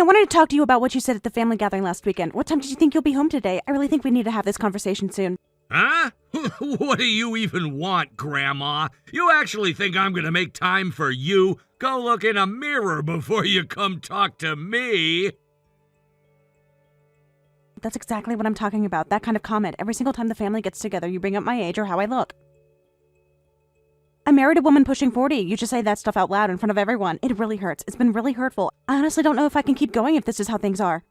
wanted to talk to you about what you said at the family gathering last weekend. What time did you think you'll be home today? I really think we need to have this conversation soon. Huh? What do you even want, Grandma? You actually think I'm gonna make time for you? Go look in a mirror before you come talk to me. That's exactly what I'm talking about, that kind of comment. Every single time the family gets together, you bring up my age or how I look. I married a woman pushing 40. You just say that stuff out loud in front of everyone. It really hurts. It's been really hurtful. I honestly don't know if I can keep going if this is how things are.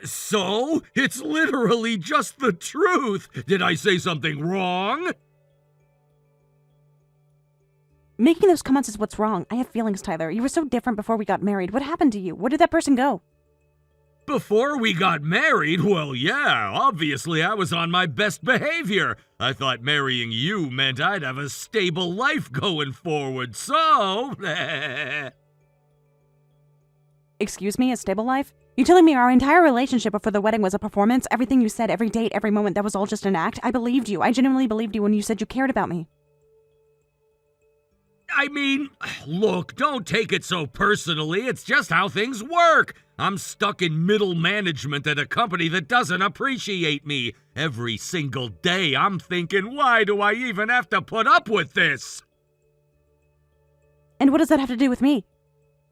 So? It's literally just the truth. Did I say something wrong? Making those comments is what's wrong. I have feelings, Tyler. You were so different before we got married. What happened to you? Where did that person go? Before we got married? Well, yeah, obviously I was on my best behavior. I thought marrying you meant I'd have a stable life going forward, so... Excuse me, a stable life? You telling me our entire relationship before the wedding was a performance? Everything you said, every date, every moment, that was all just an act? I believed you. I genuinely believed you when you said you cared about me. I mean, look, don't take it so personally. It's just how things work. I'm stuck in middle management at a company that doesn't appreciate me. Every single day I'm thinking, why do I even have to put up with this? And what does that have to do with me?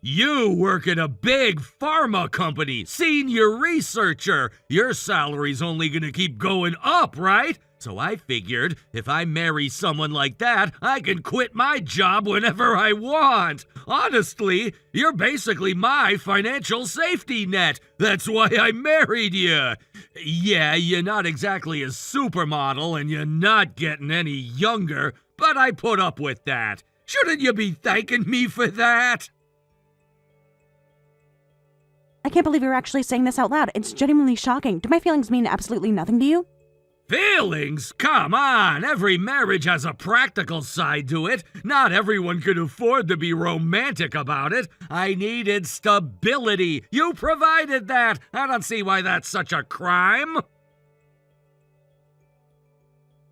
You work at a big pharma company, senior researcher. Your salary's only gonna keep going up, right? So I figured, if I marry someone like that, I can quit my job whenever I want. Honestly, you're basically my financial safety net. That's why I married you. Yeah, you're not exactly a supermodel and you're not getting any younger, but I put up with that. Shouldn't you be thanking me for that? I can't believe you're actually saying this out loud. It's genuinely shocking. Do my feelings mean absolutely nothing to you? Feelings? Come on, every marriage has a practical side to it. Not everyone can afford to be romantic about it. I needed stability. You provided that. I don't see why that's such a crime.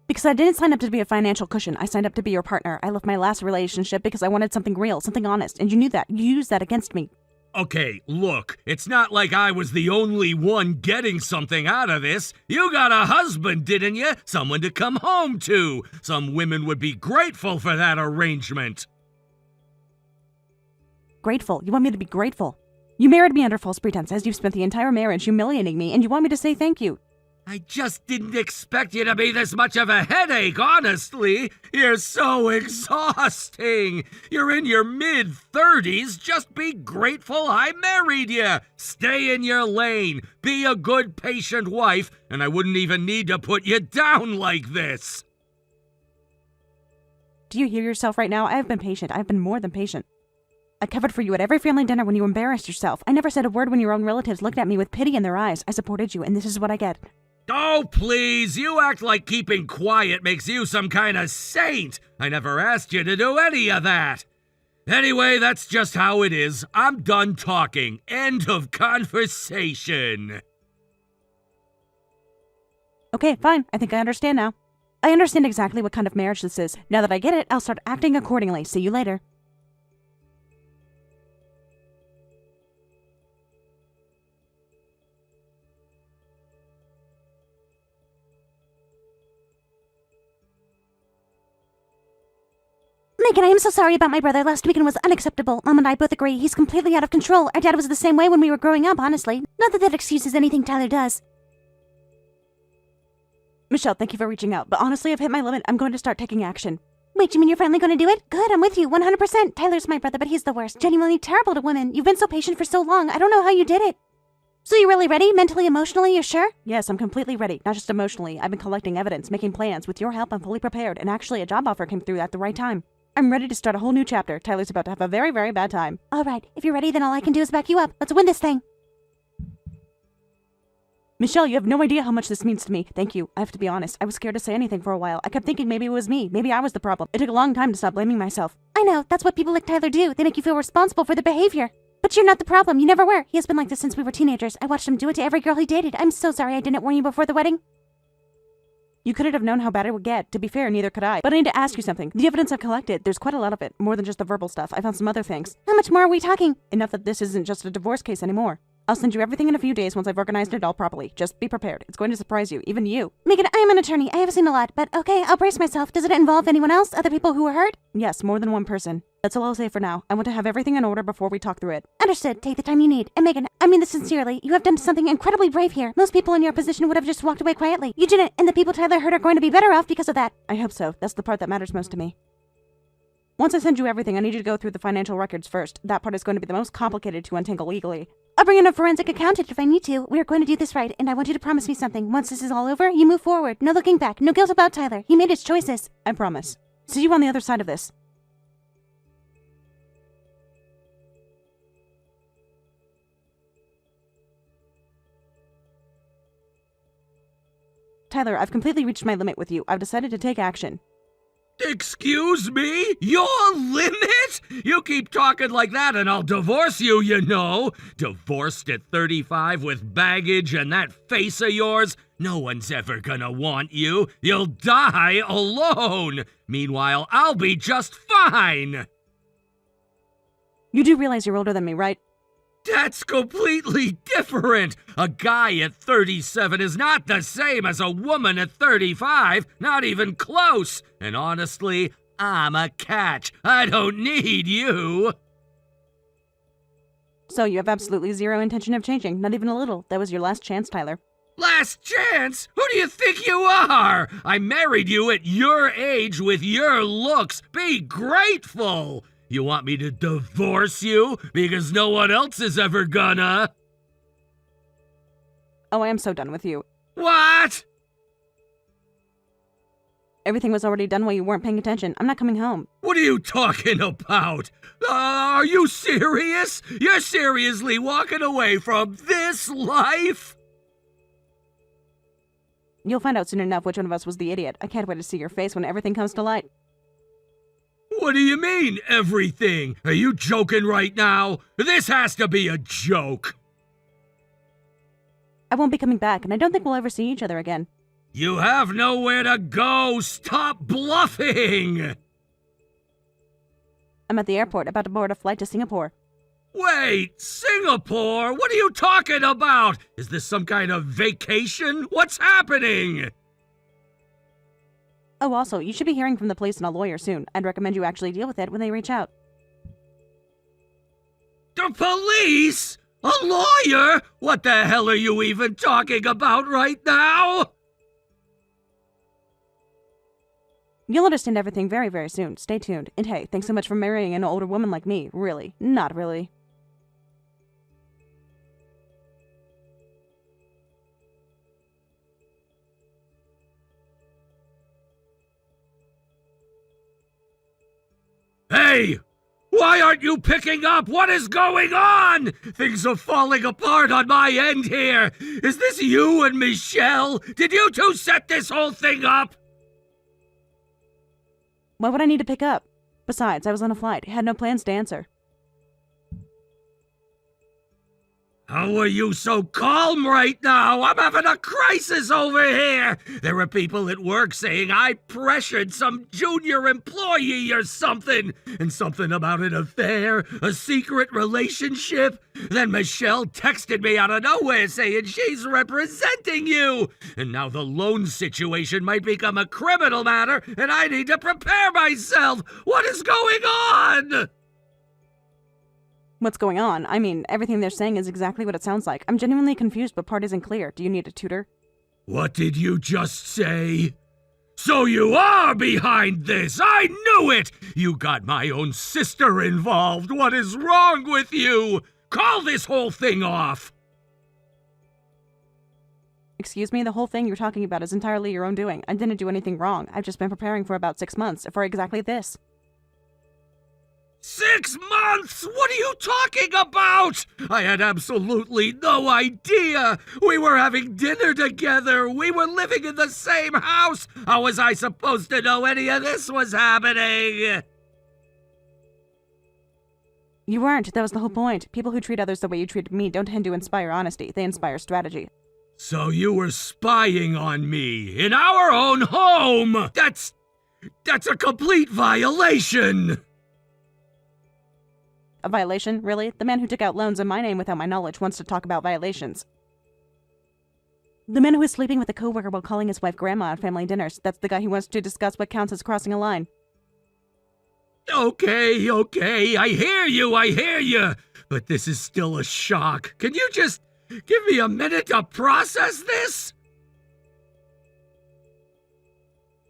Because I didn't sign up to be a financial cushion. I signed up to be your partner. I left my last relationship because I wanted something real, something honest, and you knew that. You used that against me. Okay, look, it's not like I was the only one getting something out of this. You got a husband, didn't you? Someone to come home to. Some women would be grateful for that arrangement. Grateful? You want me to be grateful? You married me under false pretenses. You've spent the entire marriage humiliating me, and you want me to say thank you. I just didn't expect you to be this much of a headache, honestly. You're so exhausting. You're in your mid-30s. Just be grateful I married you. Stay in your lane. Be a good, patient wife, and I wouldn't even need to put you down like this. Do you hear yourself right now? I have been patient. I've been more than patient. I covered for you at every family dinner when you embarrassed yourself. I never said a word when your own relatives looked at me with pity in their eyes. I supported you, and this is what I get. Oh, please, you act like keeping quiet makes you some kind of saint. I never asked you to do any of that. Anyway, that's just how it is. I'm done talking. End of conversation. Okay, fine. I think I understand now. I understand exactly what kind of marriage this is. Now that I get it, I'll start acting accordingly. See you later. Megan, I am so sorry about my brother. Last weekend was unacceptable. Mom and I both agree. He's completely out of control. Our dad was the same way when we were growing up, honestly. Not that that excuses anything Tyler does. Michelle, thank you for reaching out, but honestly, I've hit my limit. I'm going to start taking action. Wait, you mean you're finally going to do it? Good, I'm with you, 100%. Tyler's my brother, but he's the worst. Genuinely terrible to women. You've been so patient for so long. I don't know how you did it. So you're really ready? Mentally, emotionally, you're sure? Yes, I'm completely ready. Not just emotionally. I've been collecting evidence, making plans. With your help, I'm fully prepared, and actually a job offer came through at the right time. I'm ready to start a whole new chapter. Tyler's about to have a very, very bad time. All right, if you're ready, then all I can do is back you up. Let's win this thing. Michelle, you have no idea how much this means to me. Thank you. I have to be honest. I was scared to say anything for a while. I kept thinking maybe it was me. Maybe I was the problem. It took a long time to stop blaming myself. I know. That's what people like Tyler do. They make you feel responsible for their behavior. But you're not the problem. You never were. He has been like this since we were teenagers. I watched him do it to every girl he dated. I'm so sorry I didn't warn you before the wedding. You couldn't have known how bad it would get. To be fair, neither could I. But I need to ask you something. The evidence I've collected, there's quite a lot of it. More than just the verbal stuff. I found some other things. How much more are we talking? Enough that this isn't just a divorce case anymore. I'll send you everything in a few days once I've organized it all properly. Just be prepared. It's going to surprise you, even you. Megan, I am an attorney. I have seen a lot, but okay, I'll brace myself. Does it involve anyone else? Other people who were hurt? Yes, more than one person. That's all I'll say for now. I want to have everything in order before we talk through it. Understood. Take the time you need. And Megan, I mean this sincerely. You have done something incredibly brave here. Most people in your position would have just walked away quietly. You didn't, and the people Tyler hurt are going to be better off because of that. I hope so. That's the part that matters most to me. Once I send you everything, I need you to go through the financial records first. That part is going to be the most complicated to untangle legally. I'll bring in a forensic accountant if I need to. We are going to do this right, and I want you to promise me something. Once this is all over, you move forward. No looking back. No guilt about Tyler. He made his choices. I promise. See you on the other side of this. Tyler, I've completely reached my limit with you. I've decided to take action. Excuse me? Your limit? You keep talking like that and I'll divorce you, you know. Divorced at 35 with baggage and that face of yours? No one's ever gonna want you. You'll die alone. Meanwhile, I'll be just fine. You do realize you're older than me, right? That's completely different. A guy at 37 is not the same as a woman at 35, not even close. And honestly, I'm a catch. I don't need you. So you have absolutely zero intention of changing, not even a little. That was your last chance, Tyler. Last chance? Who do you think you are? I married you at your age with your looks. Be grateful. You want me to divorce you because no one else is ever gonna? Oh, I am so done with you. What? Everything was already done while you weren't paying attention. I'm not coming home. What are you talking about? Are you serious? You're seriously walking away from this life? You'll find out soon enough which one of us was the idiot. I can't wait to see your face when everything comes to light. What do you mean, everything? Are you joking right now? This has to be a joke. I won't be coming back, and I don't think we'll ever see each other again. You have nowhere to go. Stop bluffing. I'm at the airport, about to board a flight to Singapore. Wait, Singapore? What are you talking about? Is this some kind of vacation? What's happening? Oh, also, you should be hearing from the police and a lawyer soon. I'd recommend you actually deal with it when they reach out. The police? A lawyer? What the hell are you even talking about right now? You'll understand everything very, very soon. Stay tuned. And hey, thanks so much for marrying an older woman like me. Really. Not really. Hey! Why aren't you picking up? What is going on? Things are falling apart on my end here. Is this you and Michelle? Did you two set this whole thing up? Why would I need to pick up? Besides, I was on a flight. Had no plans to answer. How are you so calm right now? I'm having a crisis over here. There are people at work saying I pressured some junior employee or something. And something about an affair, a secret relationship. Then Michelle texted me out of nowhere saying she's representing you. And now the loan situation might become a criminal matter and I need to prepare myself. What is going on? What's going on? I mean, everything they're saying is exactly what it sounds like. I'm genuinely confused, but part isn't clear. Do you need a tutor? What did you just say? So you are behind this! I knew it! You got my own sister involved! What is wrong with you? Call this whole thing off! Excuse me, the whole thing you're talking about is entirely your own doing. I didn't do anything wrong. I've just been preparing for about 6 months for exactly this. 6 months? What are you talking about? I had absolutely no idea. We were having dinner together. We were living in the same house. How was I supposed to know any of this was happening? You weren't. That was the whole point. People who treat others the way you treated me don't tend to inspire honesty. They inspire strategy. So you were spying on me in our own home! That's a complete violation! A violation? Really? The man who took out loans in my name without my knowledge wants to talk about violations. The man who is sleeping with a coworker while calling his wife grandma at family dinners. That's the guy who wants to discuss what counts as crossing a line. Okay, I hear you. But this is still a shock. Can you just give me a minute to process this?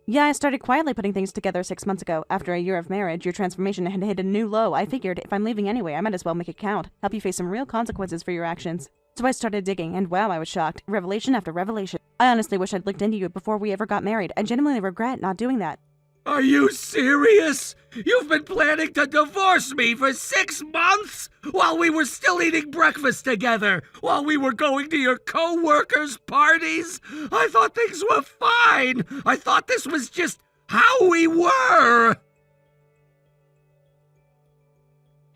Yeah, I started quietly putting things together 6 months ago. After a year of marriage, your transformation had hit a new low. I figured, if I'm leaving anyway, I might as well make it count. Help you face some real consequences for your actions. So I started digging, and wow, I was shocked. Revelation after revelation. I honestly wish I'd looked into you before we ever got married. I genuinely regret not doing that. Are you serious? You've been planning to divorce me for 6 months? While we were still eating breakfast together? While we were going to your co-workers' parties? I thought things were fine! I thought this was just how we were!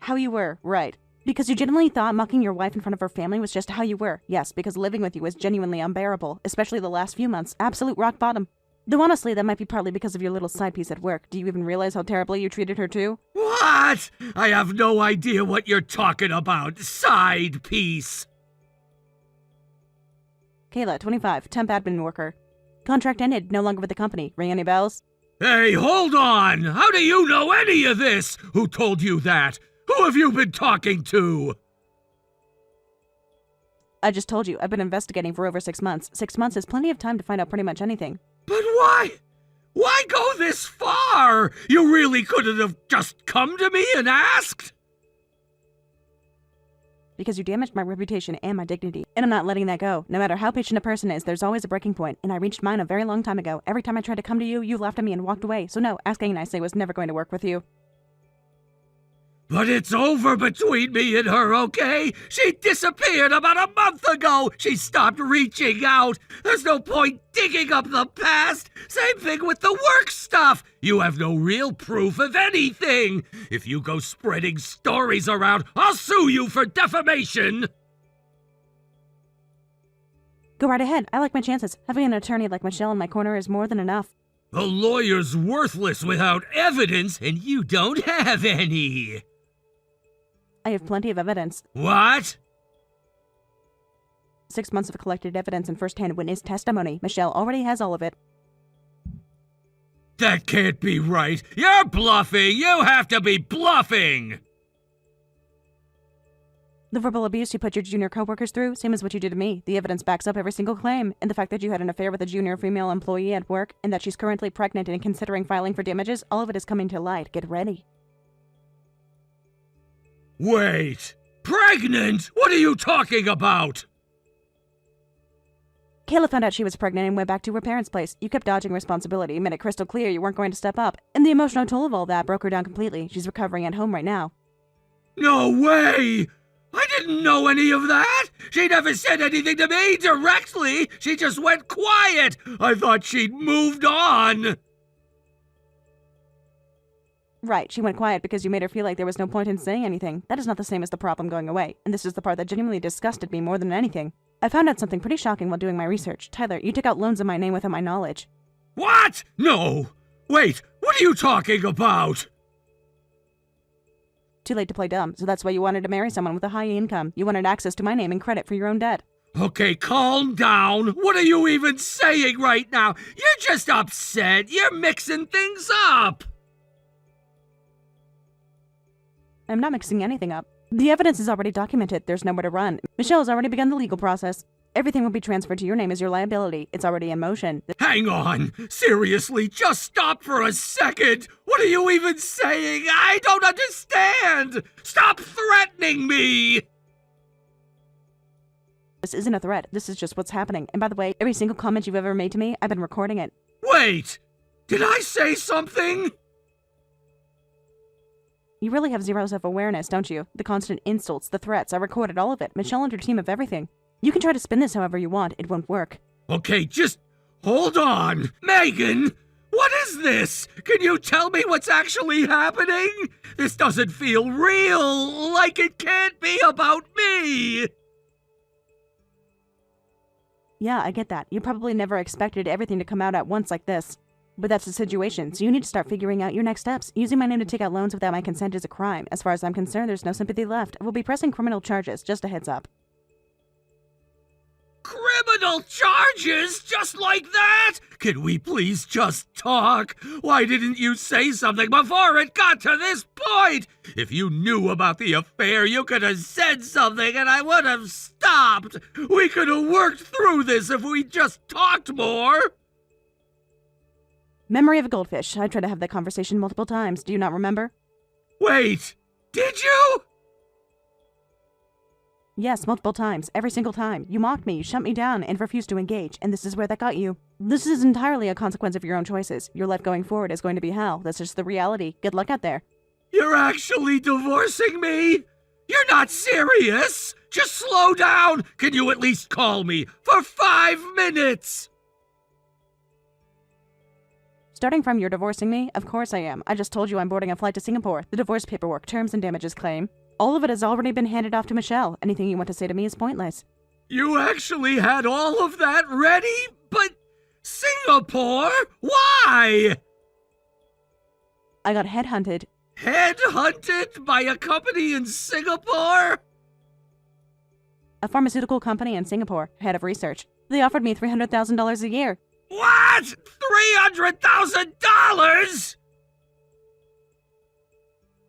How you were, right. Because you genuinely thought mocking your wife in front of her family was just how you were. Yes, because living with you was genuinely unbearable, especially the last few months. Absolute rock bottom. Though honestly, that might be partly because of your little side piece at work. Do you even realize how terribly you treated her too? What? I have no idea what you're talking about. Side piece. Kayla, 25, temp admin worker. Contract ended, no longer with the company. Ring any bells? Hey, hold on! How do you know any of this? Who told you that? Who have you been talking to? I just told you, I've been investigating for over 6 months. 6 months is plenty of time to find out pretty much anything. But why? Why go this far? You really couldn't have just come to me and asked? Because you damaged my reputation and my dignity. And I'm not letting that go. No matter how patient a person is, there's always a breaking point. And I reached mine a very long time ago. Every time I tried to come to you, you laughed at me and walked away. So no, asking nicely was never going to work with you. But it's over between me and her, okay? She disappeared about a month ago. She stopped reaching out. There's no point digging up the past. Same thing with the work stuff. You have no real proof of anything. If you go spreading stories around, I'll sue you for defamation. Go right ahead. I like my chances. Having an attorney like Michelle in my corner is more than enough. A lawyer's worthless without evidence, and you don't have any. I have plenty of evidence. What? 6 months of collected evidence and first-hand witness testimony. Michelle already has all of it. That can't be right. You're bluffing. You have to be bluffing. The verbal abuse you put your junior coworkers through, same as what you did to me. The evidence backs up every single claim. And the fact that you had an affair with a junior female employee at work, and that she's currently pregnant and considering filing for damages, all of it is coming to light. Get ready. Wait. Pregnant? What are you talking about? Kayla found out she was pregnant and went back to her parents' place. You kept dodging responsibility, made it crystal clear you weren't going to step up. And the emotional toll of all that broke her down completely. She's recovering at home right now. No way! I didn't know any of that! She never said anything to me directly! She just went quiet! I thought she'd moved on! Right, she went quiet because you made her feel like there was no point in saying anything. That is not the same as the problem going away. And this is the part that genuinely disgusted me more than anything. I found out something pretty shocking while doing my research. Tyler, you took out loans in my name without my knowledge. What? No! Wait, what are you talking about? Too late to play dumb, so that's why you wanted to marry someone with a high income. You wanted access to my name and credit for your own debt. Okay, calm down. What are you even saying right now? You're just upset. You're mixing things up. I'm not mixing anything up. The evidence is already documented. There's nowhere to run. Michelle has already begun the legal process. Everything will be transferred to your name as your liability. It's already in motion. Hang on. Seriously, just stop for a second. What are you even saying? I don't understand. Stop threatening me. This isn't a threat. This is just what's happening. And by the way, every single comment you've ever made to me, I've been recording it. Wait. Did I say something? You really have zero self-awareness, don't you? The constant insults, the threats, I recorded all of it. Michelle and her team of everything. You can try to spin this however you want. It won't work. Okay, just hold on. Megan, what is this? Can you tell me what's actually happening? This doesn't feel real, like it can't be about me. Yeah, I get that. You probably never expected everything to come out at once like this. But that's the situation, so you need to start figuring out your next steps. Using my name to take out loans without my consent is a crime. As far as I'm concerned, there's no sympathy left. We'll be pressing criminal charges, just a heads up. Criminal charges? Just like that? Can we please just talk? Why didn't you say something before it got to this point? If you knew about the affair, you could have said something and I would have stopped. We could have worked through this if we just talked more. Memory of a goldfish. I tried to have that conversation multiple times. Do you not remember? Wait, did you? Yes, multiple times. Every single time. You mocked me, you shut me down, and refused to engage, and this is where that got you. This is entirely a consequence of your own choices. Your life going forward is going to be hell. That's just the reality. Good luck out there. You're actually divorcing me? You're not serious? Just slow down. Can you at least call me for 5 minutes? Starting from you're divorcing me? Of course I am. I just told you I'm boarding a flight to Singapore. The divorce paperwork, terms and damages claim. All of it has already been handed off to Michelle. Anything you want to say to me is pointless. You actually had all of that ready? But Singapore? Why? I got headhunted. Headhunted by a company in Singapore? A pharmaceutical company in Singapore, head of research. They offered me $300,000 a year. What? $300,000?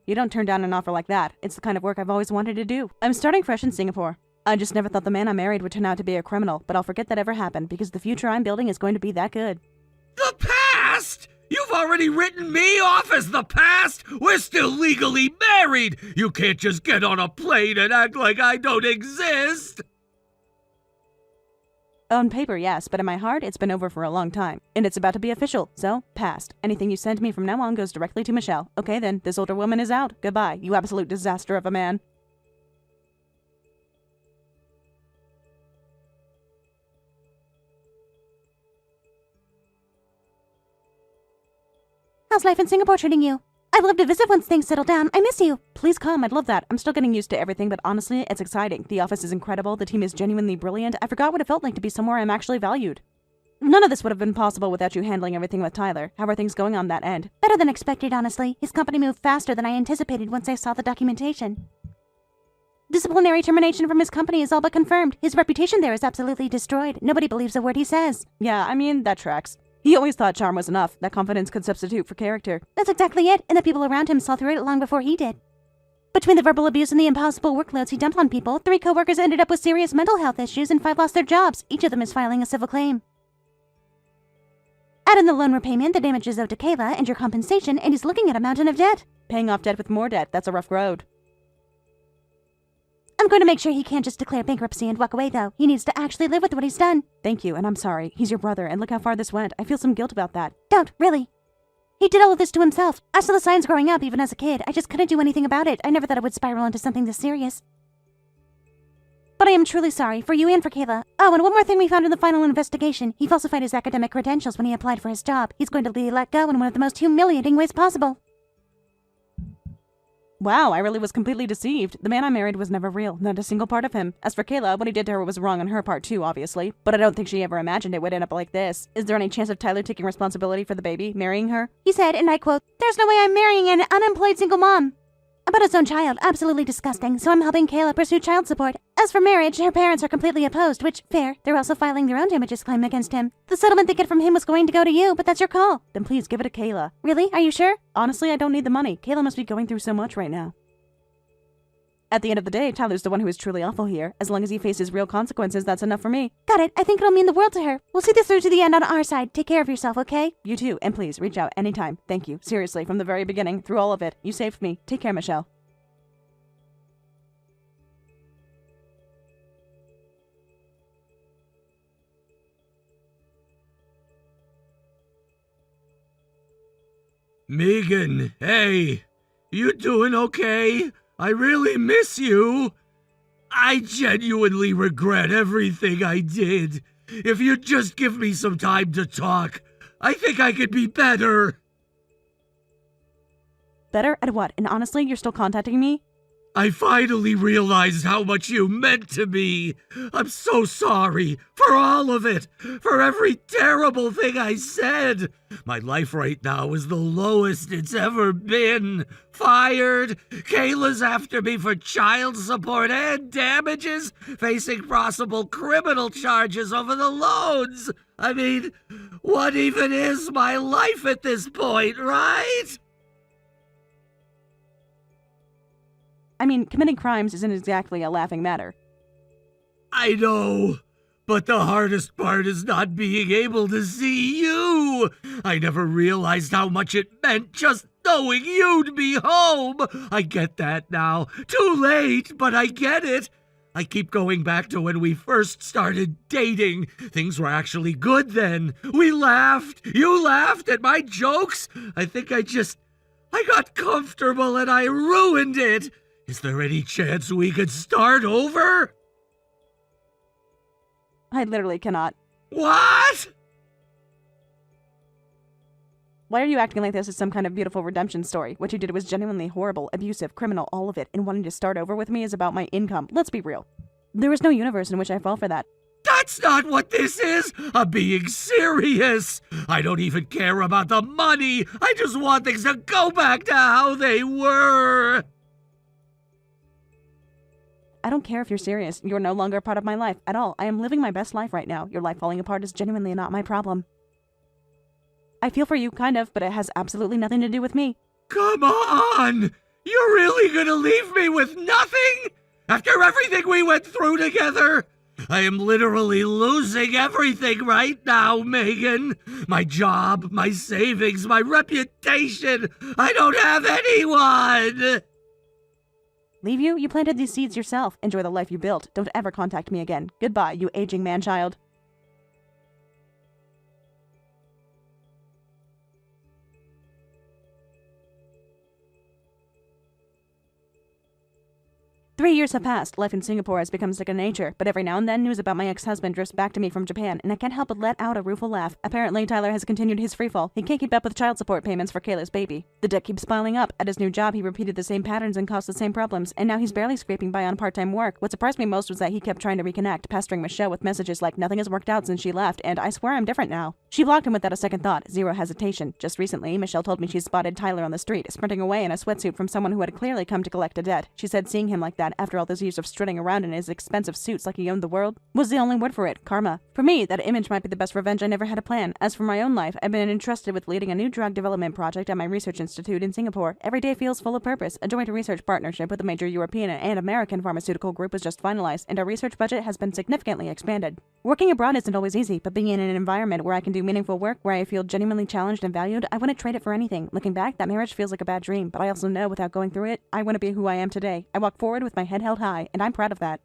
You don't turn down an offer like that. It's the kind of work I've always wanted to do. I'm starting fresh in Singapore. I just never thought the man I married would turn out to be a criminal, but I'll forget that ever happened because the future I'm building is going to be that good. The past? You've already written me off as the past? We're still legally married! You can't just get on a plane and act like I don't exist! On paper, yes, but in my heart, it's been over for a long time. And it's about to be official, so, passed. Anything you send me from now on goes directly to Michelle. Okay then, this older woman is out. Goodbye, you absolute disaster of a man. How's life in Singapore treating you? I'd love to visit once things settle down. I miss you. Please come, I'd love that. I'm still getting used to everything, but honestly, it's exciting. The office is incredible, the team is genuinely brilliant. I forgot what it felt like to be somewhere I'm actually valued. None of this would have been possible without you handling everything with Tyler. How are things going on that end? Better than expected, honestly. His company moved faster than I anticipated once I saw the documentation. Disciplinary termination from his company is all but confirmed. His reputation there is absolutely destroyed. Nobody believes a word he says. Yeah, I mean, that tracks. He always thought charm was enough, that confidence could substitute for character. That's exactly it, and the people around him saw through it long before he did. Between the verbal abuse and the impossible workloads he dumped on people, 3 coworkers ended up with serious mental health issues and 5 lost their jobs. Each of them is filing a civil claim. Add in the loan repayment, the damages owed to Kayla, and your compensation, and he's looking at a mountain of debt. Paying off debt with more debt, that's a rough road. I'm going to make sure he can't just declare bankruptcy and walk away, though. He needs to actually live with what he's done. Thank you, and I'm sorry. He's your brother, and look how far this went. I feel some guilt about that. Don't, really. He did all of this to himself. I saw the signs growing up, even as a kid. I just couldn't do anything about it. I never thought it would spiral into something this serious. But I am truly sorry, for you and for Kayla. Oh, and one more thing we found in the final investigation. He falsified his academic credentials when he applied for his job. He's going to be let go in one of the most humiliating ways possible. Wow, I really was completely deceived. The man I married was never real, not a single part of him. As for Kayla, what he did to her was wrong on her part too, obviously. But I don't think she ever imagined it would end up like this. Is there any chance of Tyler taking responsibility for the baby, marrying her? He said, and I quote, "There's no way I'm marrying an unemployed single mom." About his own child, absolutely disgusting, so I'm helping Kayla pursue child support. As for marriage, her parents are completely opposed, which, fair. They're also filing their own damages claim against him. The settlement they get from him was going to go to you, but that's your call. Then please give it to Kayla. Really? Are you sure? Honestly, I don't need the money. Kayla must be going through so much right now. At the end of the day, Tyler's the one who is truly awful here. As long as he faces real consequences, that's enough for me. Got it. I think it'll mean the world to her. We'll see this through to the end on our side. Take care of yourself, okay? You too, and please, reach out anytime. Thank you. Seriously, from the very beginning, through all of it. You saved me. Take care, Michelle. Megan, hey, you doing okay? I really miss you. I genuinely regret everything I did. If you'd just give me some time to talk, I think I could be better. Better at what? And honestly, you're still contacting me? I finally realized how much you meant to me. I'm so sorry for all of it, for every terrible thing I said. My life right now is the lowest it's ever been. Fired, Kayla's after me for child support and damages, facing possible criminal charges over the loans. I mean, what even is my life at this point, right? I mean, committing crimes isn't exactly a laughing matter. I know, but the hardest part is not being able to see you. I never realized how much it meant just knowing you'd be home. I get that now. Too late, but I get it. I keep going back to when we first started dating. Things were actually good then. We laughed. You laughed at my jokes. I think I got comfortable and I ruined it. Is there any chance we could start over? I literally cannot. What? Why are you acting like this is some kind of beautiful redemption story? What you did was genuinely horrible, abusive, criminal, all of it, and wanting to start over with me is about my income. Let's be real. There is no universe in which I fall for that. That's not what this is! I'm being serious! I don't even care about the money! I just want things to go back to how they were! I don't care if you're serious. You're no longer a part of my life at all. I am living my best life right now. Your life falling apart is genuinely not my problem. I feel for you, kind of, but it has absolutely nothing to do with me. Come on! You're really gonna leave me with nothing? After everything we went through together? I am literally losing everything right now, Megan. My job, my savings, my reputation. I don't have anyone! Leave you? You planted these seeds yourself. Enjoy the life you built. Don't ever contact me again. Goodbye, you aging man-child. Three years have passed. Life in Singapore has become second nature, but every now and then news about my ex-husband drifts back to me from Japan, and I can't help but let out a rueful laugh. Apparently, Tyler has continued his freefall. He can't keep up with child support payments for Kayla's baby. The debt keeps piling up. At his new job, he repeated the same patterns and caused the same problems, and now he's barely scraping by on part-time work. What surprised me most was that he kept trying to reconnect, pestering Michelle with messages like nothing has worked out since she left, and I swear I'm different now. She blocked him without a second thought, zero hesitation. Just recently, Michelle told me she spotted Tyler on the street, sprinting away in a sweatsuit from someone who had clearly come to collect a debt. She said seeing him like that, after all those years of strutting around in his expensive suits like he owned the world, was the only word for it, karma. For me, that image might be the best revenge I never had to plan. As for my own life, I've been entrusted with leading a new drug development project at my research institute in Singapore. Every day feels full of purpose. A joint research partnership with a major European and American pharmaceutical group was just finalized, and our research budget has been significantly expanded. Working abroad isn't always easy, but being in an environment where I can do meaningful work, where I feel genuinely challenged and valued, I wouldn't trade it for anything. Looking back, that marriage feels like a bad dream, but I also know without going through it, I want to be who I am today. I walk forward with my head held high, and I'm proud of that.